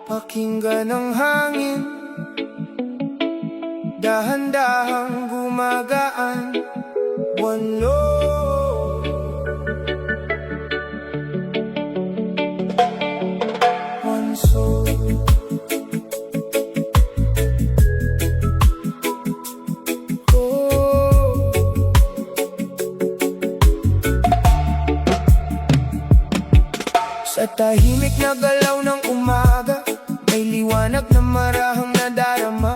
Pakinggan ang hangin, dahan-dahang gumagaan. One love, one soul. Sa tahimik na galaw ng umaga, may liwanag na marahang nadarama.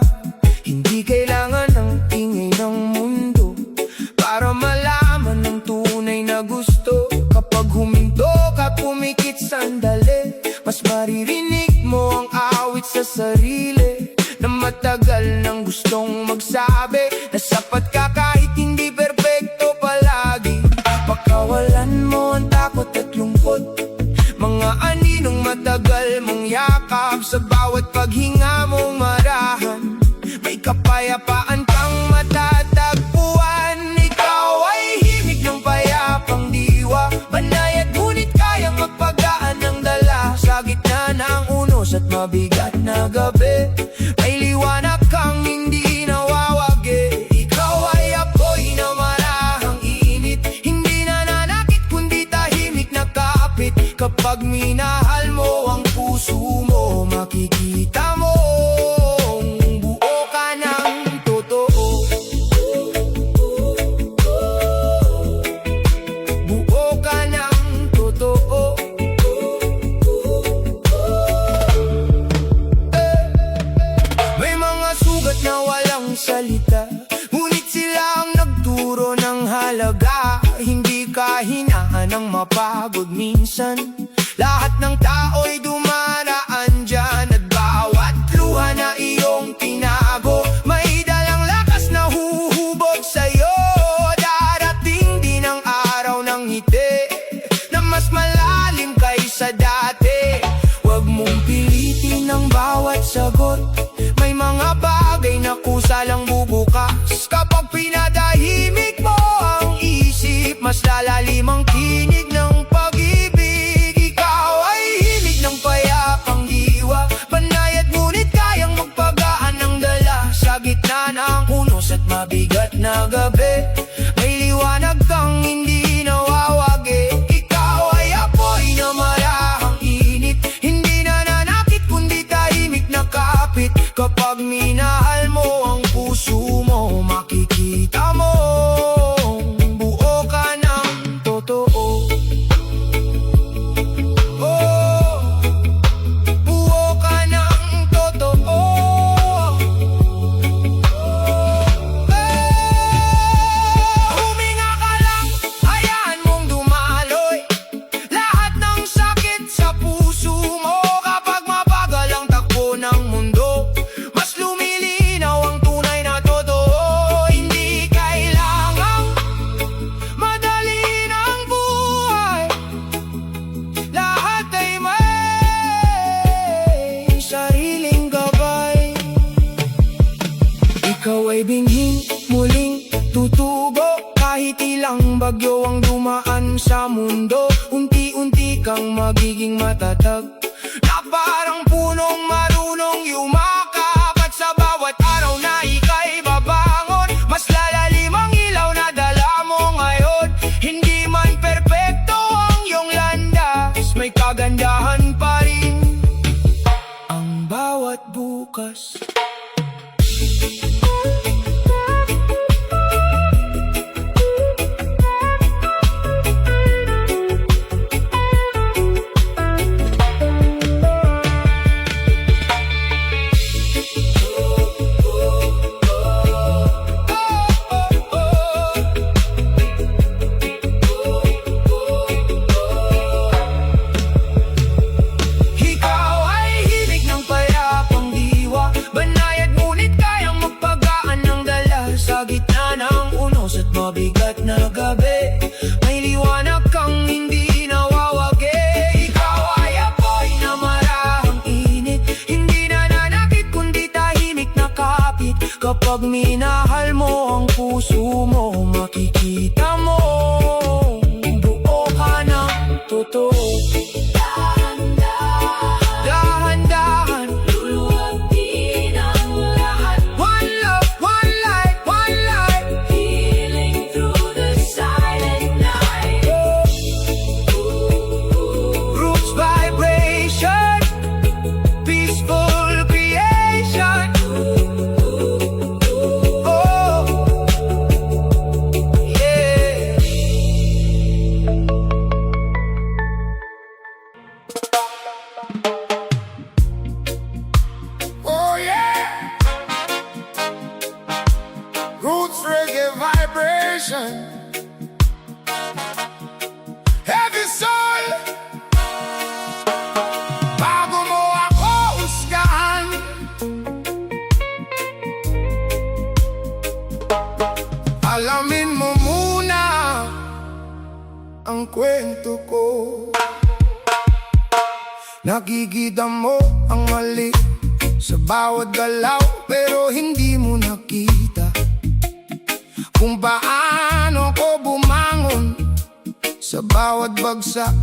Hindi kailangan ng ingay ng mundo para malaman ng tunay na gusto. Kapag huminto ka, pumikit sandali, mas maririnig mo ang awit sa sarili na matagal nang gustong magsabi na sapat ka kahit hindi perpekto palagi. Pagkawalan mo ang takot at lungkot, mga aninong matagal mong yakap, sa bawat paghinga mong marahan, may kapayapaan kang matatagpuan. Ikaw ay himig ng payapang diwa, banayad ngunit kayang magpagaan ng dala. Sa gitna ng unos at mabigat na gabi, may liwanag kang hindi nawawagi. Ikaw ay apoy na marahang init, hindi nananakit kundi tahimik na kapit. Kapag minahal mo ang puso mo, makikita mo buo ka ng totoo. Buo ka ng totoo. May mga sugat na walang salita, ngunit sila ang nagturo ng halaga. Hindi ka hinaan ng mapagod minsan, lahat ng tao'y dumaraan dyan. At bawat luha na iyong tinago, may dalang lakas na huhubog sa'yo. Darating din ang araw ng ngiti na mas malalim kaysa dati. Huwag mong pilitin ang bawat sagot, may mga bagay na kusa lang bubukas. Kapag pinatahimik mo ang isip, mas lalalim ang tinig ng pag-ibig. Ikaw ay himig ng payapang diwa, banayad ngunit kayang magpagaan ng dala. Sa gitna ng unos at mabigat na gabi, may liwanag kang hindi nawawagi. Ikaw ay apoy na marahang init, hindi nananakit kundi tahimik na kapit. Kapag minahal mo ang puso mo, makikita mo buo ka ng totoo. Oh, buo ka ng totoo. Huminga ka lang, hayaan mong dumaloy lahat ng sakit sa puso mo. Kapag mabagal ang takbo ng mundo, mas lumilinaw ang tunay na totoo. Hindi kailangang madali ng buhay, lahat ay may sariling gabay. Ikaw ay binhing muling tutubo, kahit ilang bagyo ang dumaan sa mundo. Unti-unti kang magiging matatag, na parang punong marunong yumakap. At sa bawat araw na ika'y babangon, mas lalalim ang ilaw na dala mo ngayon. Hindi man perpekto ang iyong landas, may kagandahan pa rin ang bawat bukas. Ikaw ay himig ng payapang diwa, banayad ngunit kayang magpagaan ng dala. Sa gitna ng unos at mabigat na gabi, may liwanag kang hindi nawawagi. Ikaw ay apoy na marahang init, hindi nananakit kundi tahimik na kapit. Kapag minahal mo ang puso mo, makikita mo ang kwento ko. Nakikita mo ang mali sa bawat galaw, pero hindi mo nakita kung paano ko bumangon sa bawat bagsak.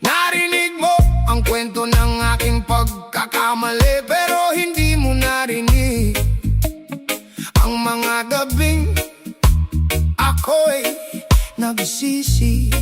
Narinig mo ang kwento ng aking pagkakamali, pero hindi mo narinig ang mga gabing ako'y nagsisi.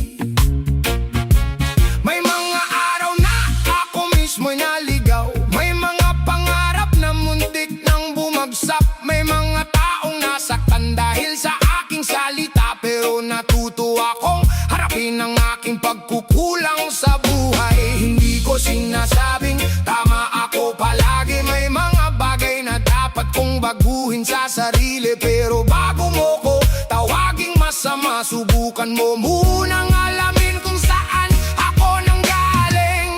May mga araw na ako mismo'y naligaw, may mga pangarap na muntik nang bumagsak, may mga taong nasaktan dahil sa aking salita, pero natuto akong harapin ang aking pagkukulang sa buhay. Hindi ko sinasabing tama ako palagi, may mga bagay na dapat kong baguhin sa sarili, pero bago mo ko tawaging masama, subukan mo munang alamin kung saan ako nanggaling.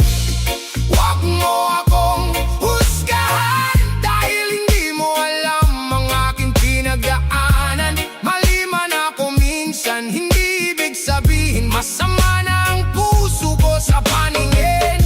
Huwag mo akong husgahan dahil hindi mo alam ang aking pinagdaanan. Mali man ako minsan, hindi ibig sabihin masama na ang puso ko sa paningin.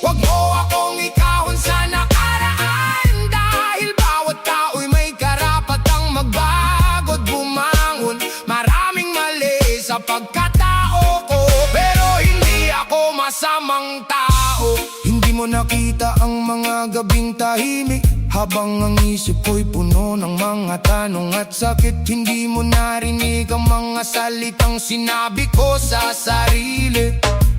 Huwag mo akong ikahon sa nakaraan dahil bawat tao'y may karapatang magbago't bumangon. Maraming mali sa pagkatao ko, pero hindi ako masamang tao. Hindi mo nakita ang mga gabing tahimik habang ang isip ko'y puno ng mga tanong at sakit. Hindi mo narinig ang mga salitang sinabi ko sa sarili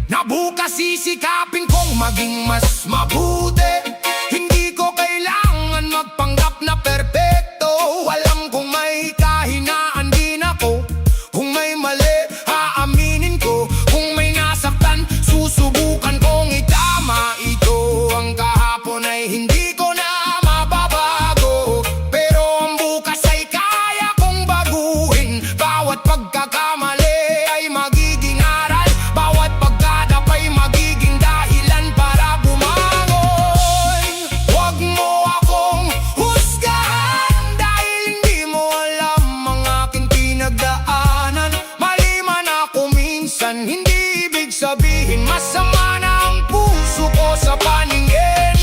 na bukas sisikapin kong maging mas mabuti. Hindi ko kailangan magpanggap na perpekto. Alam kong may kahinaan din ako. Kung may mali, aaminin ko. Kung may nasaktan, susubukan kong itama ito. Ang kahapon ay hindi ko na mababago, pero ang bukas ay kaya kong baguhin. Bawat pagkakamali ay magiging aral, bawat pagkadap ay magiging dahilan para bumangon. Huwag mo akong husgahan dahil hindi mo alam ang aking pinagdaanan. Mali man ako minsan, hindi ibig sabihin masama na ang puso ko sa paningin.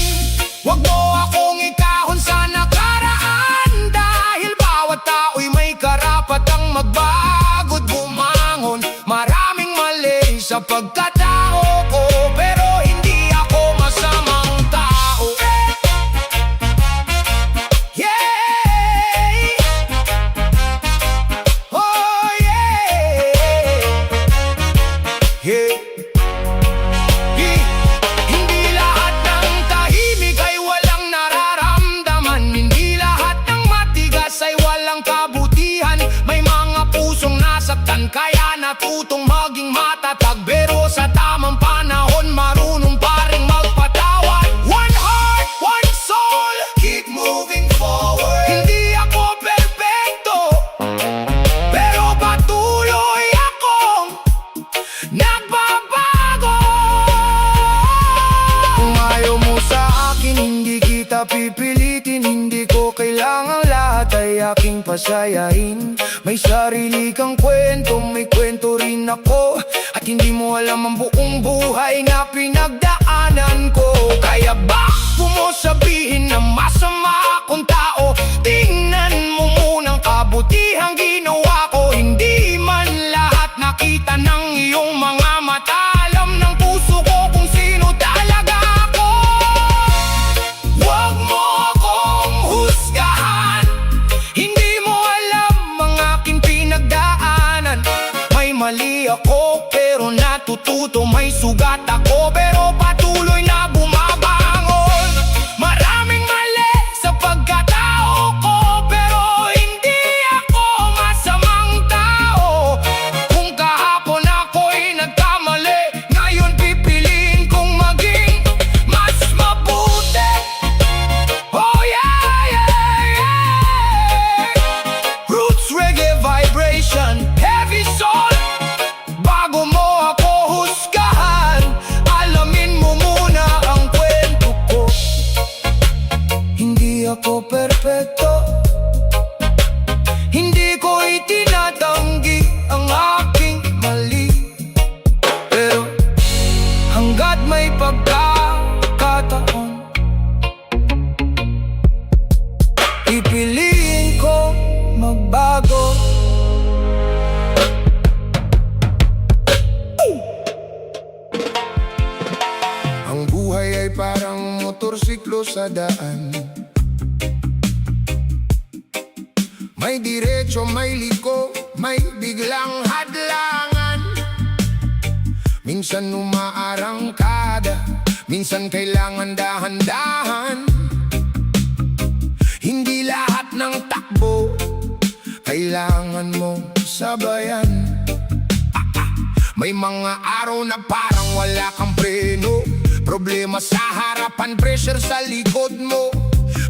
Huwag mo akong ikahon sa nakaraan dahil bawat tao'y may karapatang magbago't bumangon. Maraming mali sa pagkatao ko, pero hindi ako masamang tao. Yeah! Oh yeah! Yeah! Hindi lahat ng tahimik ay walang nararamdaman. Hindi lahat ng matigas ay walang kabutihan. May mga pusong nasaktan kaya natutong maging matatag, pero sa tamang panahon marunong pa ring magpatawad. One heart, one soul, keep moving forward. Hindi ako perfecto, pero patuloy akong nagbabago. Kung ayaw mo sa akin, hindi kita pipilitin. Hindi ko kailangang lahat ay aking pasayahin. May sarili kang kwento, may kwento rin ako, at hindi mo alam ang buong buhay na pinagdaanan ko. Kaya bago mo sabihin na masama akong tao, tingnan mo munang kabutihang ginawa ko. Hindi man lahat nakita ng iyong mga mata, alam ng puso ko kung sino talaga ako. Huwag mo akong husgahan, hindi mo alam ang aking pinagdaanan. May mali ako pero natututo, may sugat ako pero patuloy na bumabangon. Maraming mali sa pagkatao ko, pero hindi ako masamang tao. Kung kahapon ako'y nagkamali, ngayon pipiliin kong maging mas mabuti. Oh yeah, yeah, yeah. Roots reggae vibration, heavy soul. Bago mo ako husgahan, alam huminto sa daan. May diretso, may liko, may biglang hadlangan. Minsan umaarangkada, minsan kailangan dahan-dahan. Hindi lahat ng takbo kailangan mong sabayan. May mga araw na parang wala kang preno, problema sa harapan, pressure sa likod mo.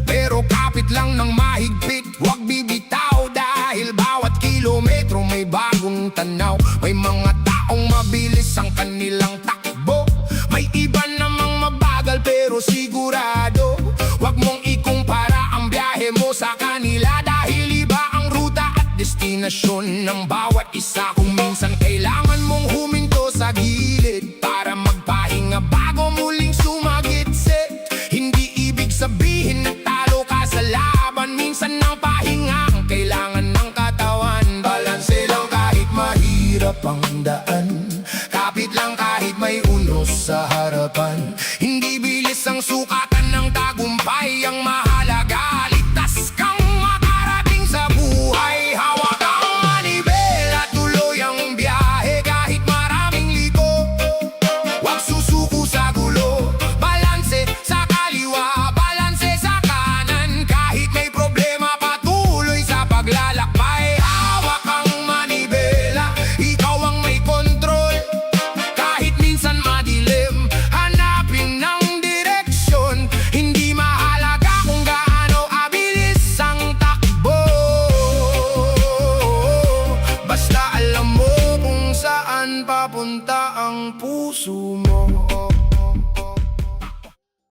Pero kapit lang ng mahigpit, huwag bibitaw. Dahil bawat kilometro may bagong tanaw. May mga taong mabilis ang kanilang takbo, may iba namang mabagal pero sigurado. Huwag mong ikumpara ang biyahe mo sa kanila, dahil iba ang ruta at destinasyon ng bawat isa. Kung minsan kailangan mong huminto sa gilid para magpahinga bago muling sumagitsit, hindi ibig sabihin na talo ka sa laban. Minsan ang pahinga ang kailangan ng katawan. Balanse lang kahit mahirap ang daan, kapit lang kahit may unos sa harapan. Hindi bilis ang sukatan ng tagumpay, ang mahalaga ligtas kang makarating sa buhay. Hawak ang manibela, tuloy ang biyahe kahit maraming liko. Huwag susuko sa gulo, balanse sa kaliwa, balanse sa kanan. Kahit may problema, patuloy sa paglalakbay. Hawak ang manibela, ikaw ang may kontrol. Kahit minsan madilim, hanapin ng direksyon. Hindi mahalaga kung gaano abilis ang takbo, basta alam mo kung saan papunta ang puso mo.